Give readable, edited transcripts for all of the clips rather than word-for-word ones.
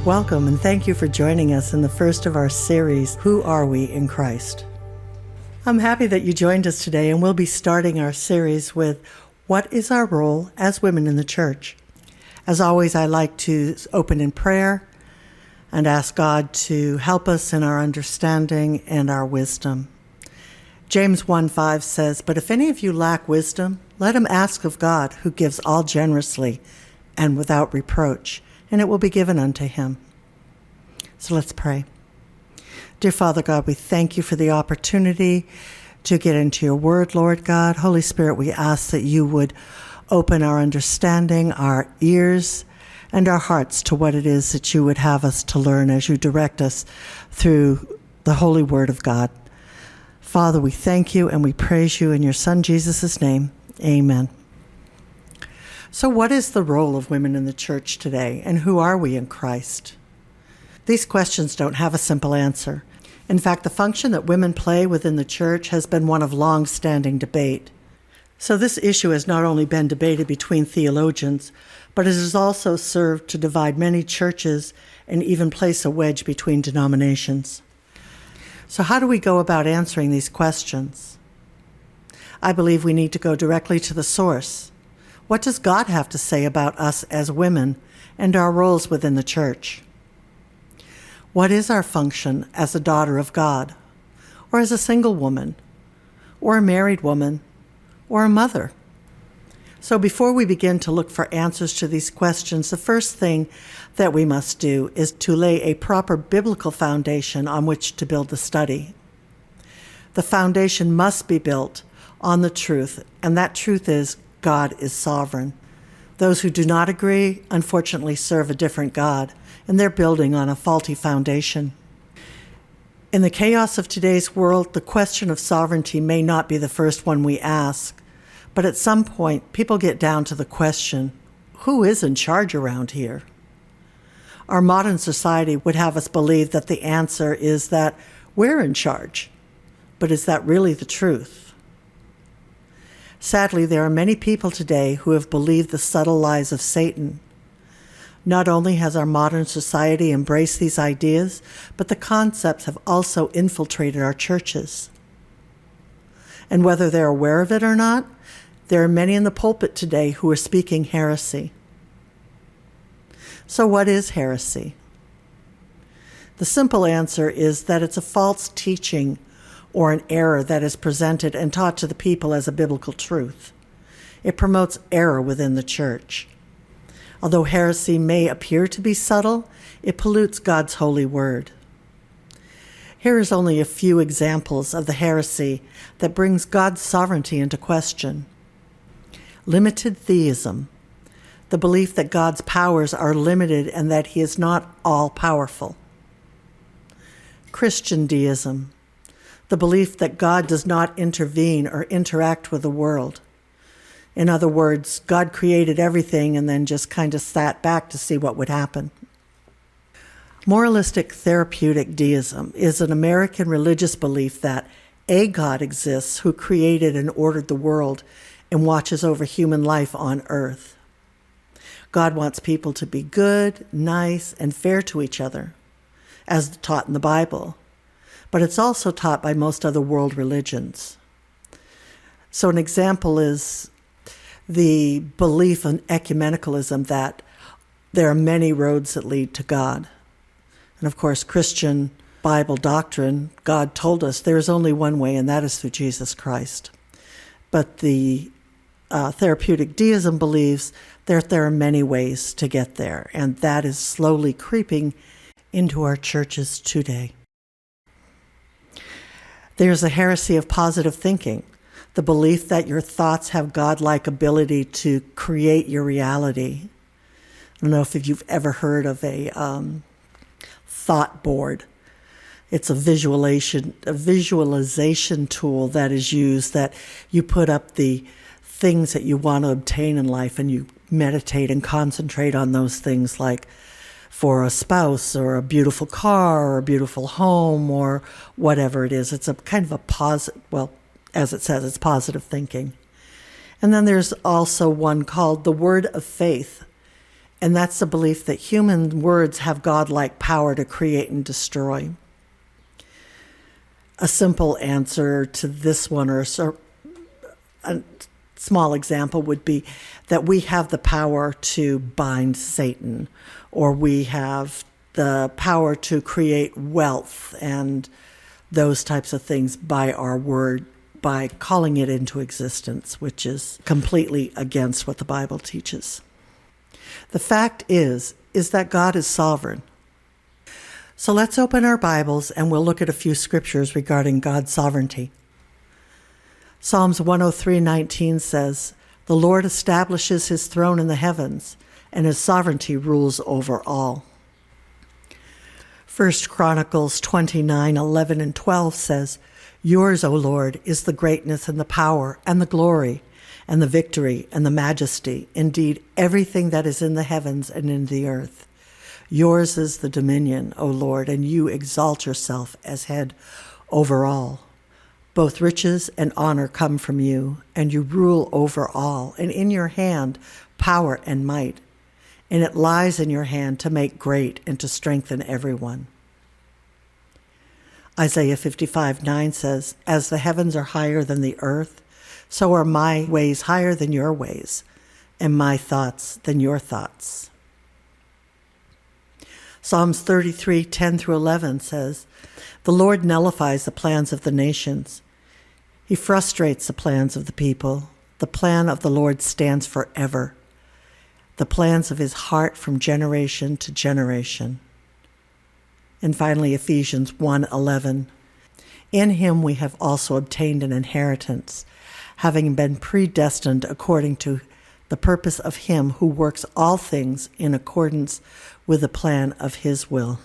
Welcome and thank you for joining us in the first of our series, Who Are We in Christ? I'm happy that you joined us today, and we'll be starting our series with What is our role as women in the church? As always, I like to open in prayer and ask God to help us in our understanding and our wisdom. James 1:5 says, "But if any of you lack wisdom, let him ask of God, who gives all generously and without reproach, and it will be given unto him." So let's pray. Dear Father God, we thank you for the opportunity to get into your word, Lord God. Holy Spirit, we ask that you would open our understanding, our ears, and our hearts to what it is that you would have us to learn as you direct us through the holy word of God. Father, we thank you and we praise you in your Son Jesus' name. Amen. So what is the role of women in the church today, and who are we in Christ? These questions don't have a simple answer. In fact, the function that women play within the church has been one of long-standing debate. So this issue has not only been debated between theologians, but it has also served to divide many churches and even place a wedge between denominations. So how do we go about answering these questions? I believe we need to go directly to the source. What does God have to say about us as women and our roles within the church? What is our function as a daughter of God, or as a single woman, or a married woman, or a mother? So before we begin to look for answers to these questions, the first thing that we must do is to lay a proper biblical foundation on which to build the study. The foundation must be built on the truth, and that truth is God is sovereign. Those who do not agree, unfortunately, serve a different God, and they're building on a faulty foundation. In the chaos of today's world, the question of sovereignty may not be the first one we ask, but at some point, people get down to the question, who is in charge around here? Our modern society would have us believe that the answer is that we're in charge, but is that really the truth? Sadly, there are many people today who have believed the subtle lies of Satan. Not only has our modern society embraced these ideas, but the concepts have also infiltrated our churches. And whether they're aware of it or not, there are many in the pulpit today who are speaking heresy. So what is heresy? The simple answer is that it's a false teaching or an error that is presented and taught to the people as a biblical truth. It promotes error within the church. Although heresy may appear to be subtle, it pollutes God's holy word. Here is only a few examples of the heresy that brings God's sovereignty into question. Limited theism, the belief that God's powers are limited and that he is not all-powerful. Christian deism, the belief that God does not intervene or interact with the world. In other words, God created everything and then just kind of sat back to see what would happen. Moralistic therapeutic deism is an American religious belief that a God exists who created and ordered the world and watches over human life on earth. God wants people to be good, nice, and fair to each other, as taught in the Bible. But it's also taught by most other world religions. So an example is the belief in ecumenicalism that there are many roads that lead to God. And of course, Christian Bible doctrine, God told us there is only one way, and that is through Jesus Christ. But the therapeutic deism believes that there are many ways to get there, and that is slowly creeping into our churches today. There's a heresy of positive thinking, the belief that your thoughts have God-like ability to create your reality. I don't know if you've ever heard of a thought board. It's a visualization tool that is used, that you put up the things that you want to obtain in life and you meditate and concentrate on those things, like for a spouse or a beautiful car or a beautiful home or whatever it is. It's a kind of a positive, well, as it says, it's positive thinking. And then there's also one called the Word of Faith. And that's the belief that human words have God-like power to create and destroy. A simple answer to this one, or a small example, would be that we have the power to bind Satan, or we have the power to create wealth and those types of things by our word, by calling it into existence, which is completely against what the Bible teaches. The fact is that God is sovereign. So let's open our Bibles and we'll look at a few scriptures regarding God's sovereignty. Psalms 103:19 says, "The Lord establishes his throne in the heavens, and his sovereignty rules over all." 1 Chronicles 29:11 and 12 says, "Yours, O Lord, is the greatness and the power and the glory and the victory and the majesty, indeed everything that is in the heavens and in the earth. Yours is the dominion, O Lord, and you exalt yourself as head over all. Both riches and honor come from you, and you rule over all, and in your hand power and might, and it lies in your hand to make great and to strengthen everyone." Isaiah 55:9 says, "As the heavens are higher than the earth, so are my ways higher than your ways, and my thoughts than your thoughts." Psalms 33:10 through 11 says, "The Lord nullifies the plans of the nations. He frustrates the plans of the people. The plan of the Lord stands forever, the plans of his heart from generation to generation." And finally, Ephesians 1:11, "In him we have also obtained an inheritance, having been predestined according to the purpose of him who works all things in accordance with the plan of his will."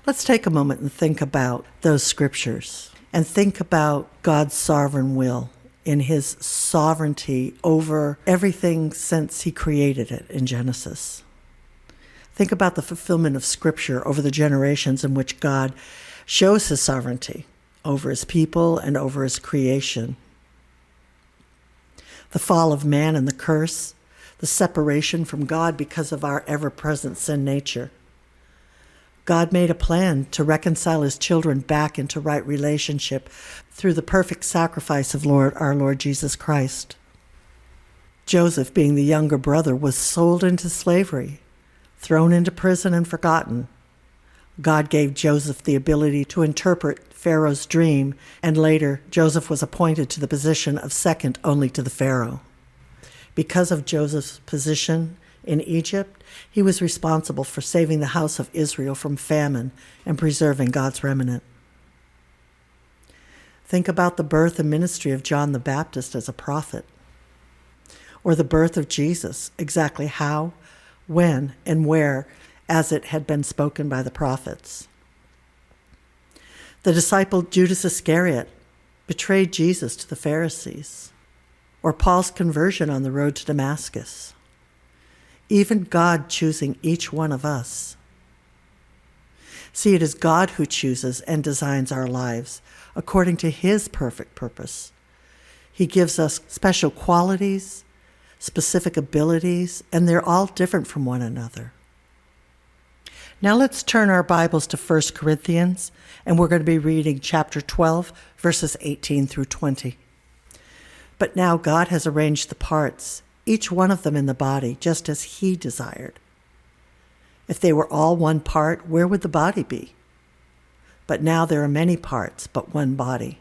Let's take a moment and think about those scriptures and think about God's sovereign will in his sovereignty over everything since he created it in Genesis. Think about the fulfillment of Scripture over the generations in which God shows his sovereignty over his people and over his creation. The fall of man and the curse, the separation from God because of our ever-present sin nature. God made a plan to reconcile his children back into right relationship through the perfect sacrifice of our Lord Jesus Christ. Joseph, being the younger brother, was sold into slavery, thrown into prison and forgotten. God gave Joseph the ability to interpret Pharaoh's dream, and later Joseph was appointed to the position of second only to the Pharaoh. Because of Joseph's position in Egypt, he was responsible for saving the house of Israel from famine and preserving God's remnant. Think about the birth and ministry of John the Baptist as a prophet, or the birth of Jesus, exactly how, when, and where, as it had been spoken by the prophets. The disciple Judas Iscariot betrayed Jesus to the Pharisees, or Paul's conversion on the road to Damascus. Even God choosing each one of us. See, it is God who chooses and designs our lives according to his perfect purpose. He gives us special qualities, specific abilities, and they're all different from one another. Now let's turn our Bibles to 1 Corinthians, and we're going to be reading chapter 12, verses 18 through 20. "But now God has arranged the parts, each one of them in the body, just as he desired. If they were all one part, where would the body be? But now there are many parts, but one body."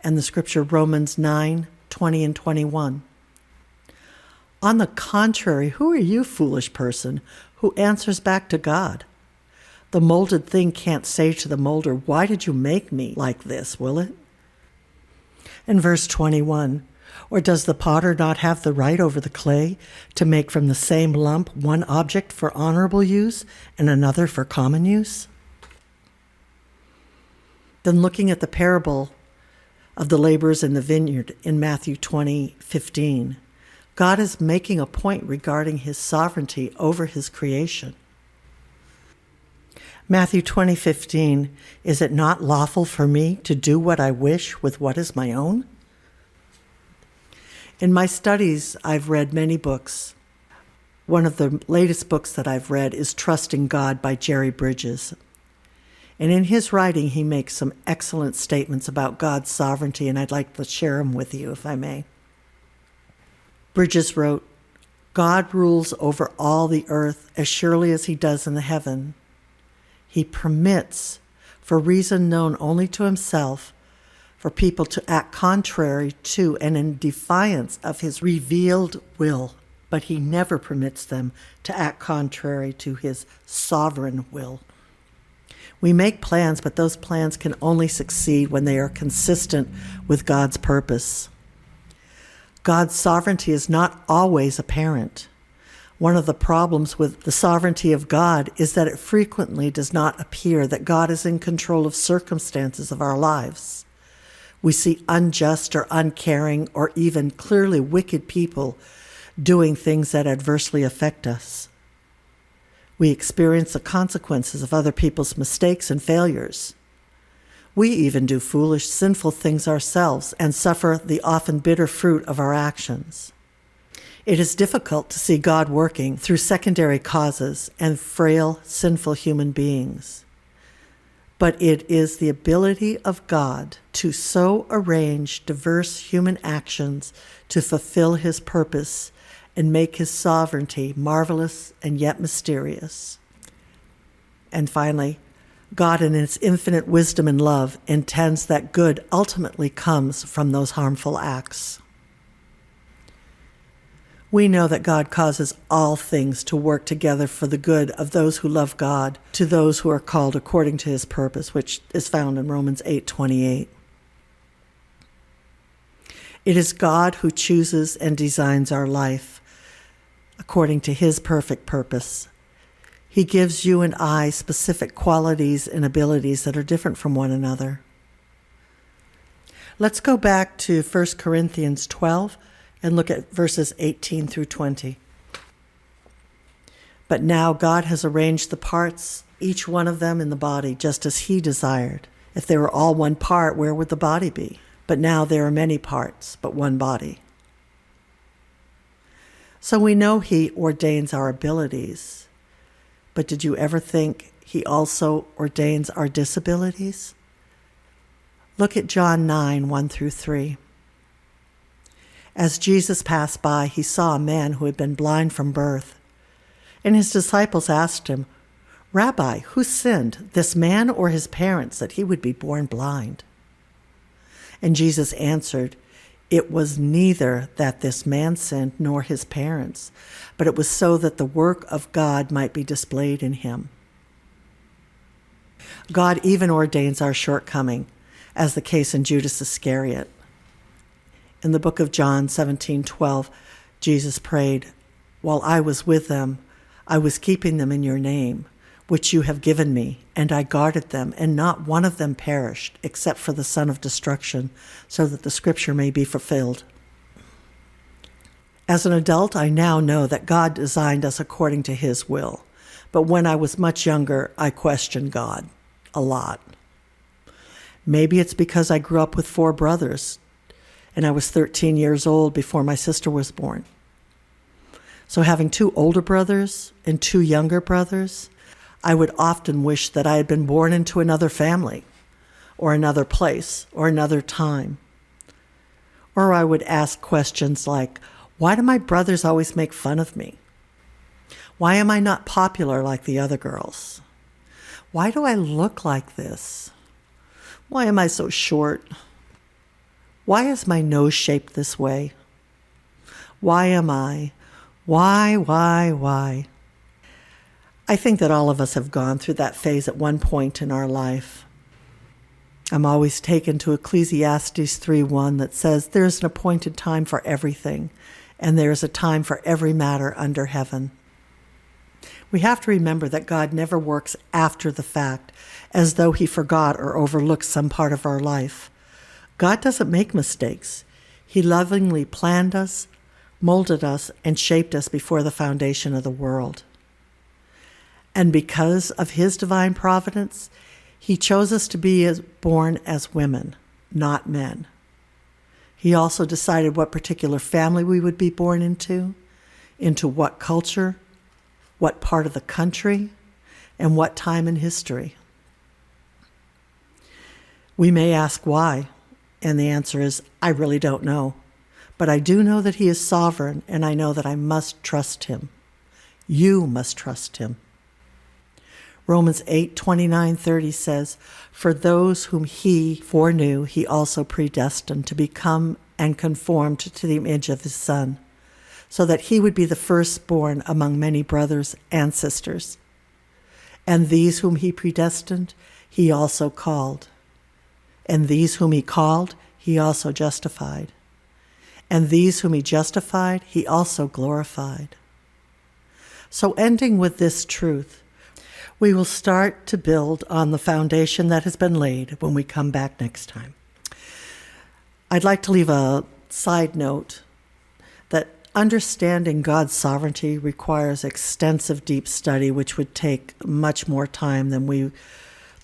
And the scripture Romans 9:20 and 21. "On the contrary, who are you, foolish person, who answers back to God? The molded thing can't say to the molder, 'Why did you make me like this?' will it?" And verse 21, "Or does the potter not have the right over the clay to make from the same lump one object for honorable use and another for common use?" Then looking at the parable of the laborers in the vineyard in Matthew 20:15, God is making a point regarding his sovereignty over his creation. Matthew 20:15, "Is it not lawful for me to do what I wish with what is my own?" In my studies, I've read many books. One of the latest books that I've read is Trusting God by Jerry Bridges. And in his writing, he makes some excellent statements about God's sovereignty, and I'd like to share them with you, if I may. Bridges wrote, "God rules over all the earth as surely as he does in the heaven. He permits, for reason known only to himself, for people to act contrary to and in defiance of his revealed will, but he never permits them to act contrary to his sovereign will. We make plans, but those plans can only succeed when they are consistent with God's purpose. God's sovereignty is not always apparent. One of the problems with the sovereignty of God is that it frequently does not appear that God is in control of circumstances of our lives. We see unjust or uncaring or even clearly wicked people doing things that adversely affect us. We experience the consequences of other people's mistakes and failures. We even do foolish, sinful things ourselves and suffer the often bitter fruit of our actions. It is difficult to see God working through secondary causes and frail, sinful human beings. But it is the ability of God to so arrange diverse human actions to fulfill his purpose and make his sovereignty marvelous and yet mysterious. And finally, God in his infinite wisdom and love intends that good ultimately comes from those harmful acts. We know that God causes all things to work together for the good of those who love God, to those who are called according to his purpose, which is found in Romans 8:28. It is God who chooses and designs our life according to his perfect purpose. He gives you and I specific qualities and abilities that are different from one another. Let's go back to 1 Corinthians 12 and look at verses 18 through 20. But now God has arranged the parts, each one of them in the body, just as he desired. If they were all one part, where would the body be? But now there are many parts, but one body. So we know he ordains our abilities. But did you ever think he also ordains our disabilities? Look at John 9, 1 through 3. As Jesus passed by, he saw a man who had been blind from birth. And his disciples asked him, "Rabbi, who sinned, this man or his parents, that he would be born blind?" And Jesus answered, "It was neither that this man sinned nor his parents, but it was so that the work of God might be displayed in him." God even ordains our shortcoming, as the case in Judas Iscariot. In the book of John 17:12, Jesus prayed, "While I was with them, I was keeping them in your name, which you have given me, and I guarded them, and not one of them perished, except for the son of destruction, so that the scripture may be fulfilled." As an adult, I now know that God designed us according to his will. But when I was much younger, I questioned God a lot. Maybe it's because I grew up with 4 brothers, and I was 13 years old before my sister was born. So having 2 older brothers and 2 younger brothers, I would often wish that I had been born into another family, or another place, or another time. Or I would ask questions like, why do my brothers always make fun of me? Why am I not popular like the other girls? Why do I look like this? Why am I so short? Why is my nose shaped this way? Why am I? Why? I think that all of us have gone through that phase at one point in our life. I'm always taken to Ecclesiastes 3:1 that says, "There is an appointed time for everything, and there is a time for every matter under heaven." We have to remember that God never works after the fact, as though he forgot or overlooked some part of our life. God doesn't make mistakes. He lovingly planned us, molded us, and shaped us before the foundation of the world. And because of his divine providence, he chose us to be born as women, not men. He also decided what particular family we would be born into what culture, what part of the country, and what time in history. We may ask why, and the answer is, I really don't know. But I do know that he is sovereign, and I know that I must trust him. You must trust him. Romans 8:29-30 says, "For those whom he foreknew, he also predestined to become and conformed to the image of his Son, so that he would be the firstborn among many brothers and sisters. And these whom he predestined, he also called. And these whom he called, he also justified. And these whom he justified, he also glorified." So ending with this truth, we will start to build on the foundation that has been laid when we come back next time. I'd like to leave a side note that understanding God's sovereignty requires extensive deep study, which would take much more time than we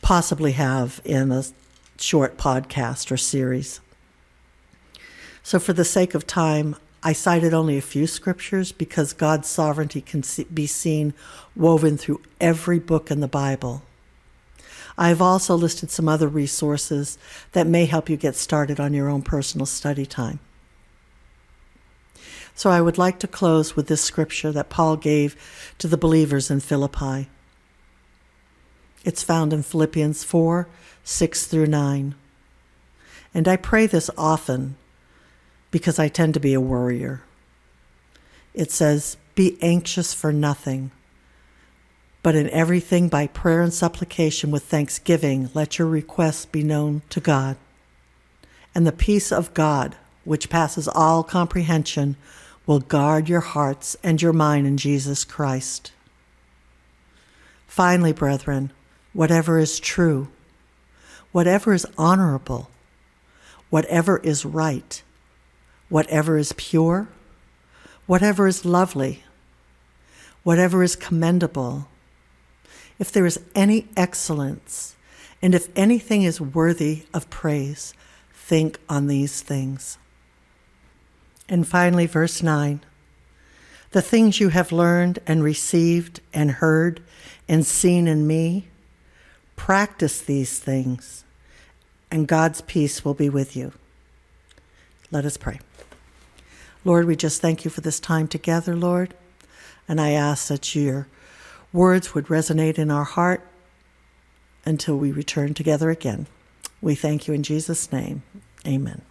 possibly have in a short podcast or series. So for the sake of time, I cited only a few scriptures because God's sovereignty can be seen woven through every book in the Bible. I've also listed some other resources that may help you get started on your own personal study time. So I would like to close with this scripture that Paul gave to the believers in Philippi. It's found in Philippians 4:6-9. And I pray this often because I tend to be a worrier. It says, "Be anxious for nothing, but in everything by prayer and supplication with thanksgiving, let your requests be known to God. And the peace of God, which passes all comprehension, will guard your hearts and your mind in Jesus Christ." Finally, brethren, whatever is true, whatever is honorable, whatever is right, whatever is pure, whatever is lovely, whatever is commendable, if there is any excellence, and if anything is worthy of praise, think on these things. And finally, verse 9, "The things you have learned and received and heard and seen in me, practice these things, and God's peace will be with you." Let us pray. Lord, we just thank you for this time together, Lord, and I ask that your words would resonate in our heart until we return together again. We thank you in Jesus' name. Amen.